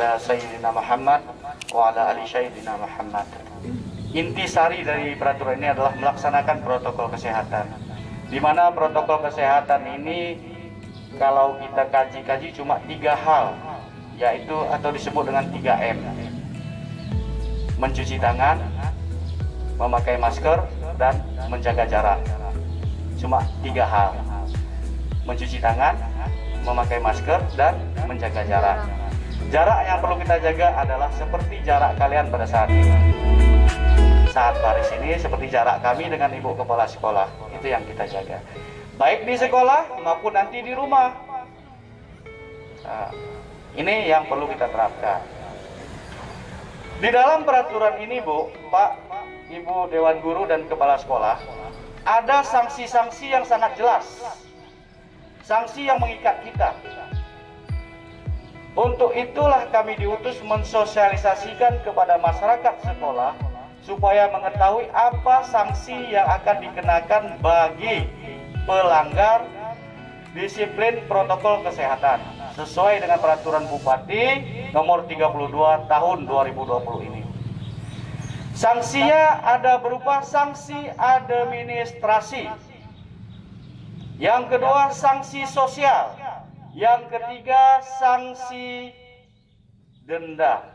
ala Sayyidina Muhammad wa ala ali Sayyidina Muhammad. Intisari dari peraturan ini adalah melaksanakan protokol kesehatan, di mana protokol kesehatan ini kalau kita kaji-kaji cuma 3 hal, yaitu atau disebut dengan 3M: mencuci tangan, memakai masker, dan menjaga jarak. Cuma 3 hal: mencuci tangan, memakai masker, dan menjaga jarak. Jarak yang perlu kita jaga adalah seperti jarak kalian pada saat ini. Saat baris ini seperti jarak kami dengan ibu kepala sekolah. Itu yang kita jaga, baik di sekolah maupun nanti di rumah. Nah, ini yang perlu kita terapkan. Di dalam peraturan ini, Bu, Pak, Ibu Dewan Guru dan Kepala Sekolah, ada sanksi-sanksi yang sangat jelas. Sanksi yang mengikat kita. Untuk itulah kami diutus mensosialisasikan kepada masyarakat sekolah supaya mengetahui apa sanksi yang akan dikenakan bagi pelanggar disiplin protokol kesehatan sesuai dengan peraturan Bupati nomor 32 tahun 2020 ini. Sanksinya ada berupa sanksi administrasi. Yang kedua, sanksi sosial. Yang ketiga, sanksi denda.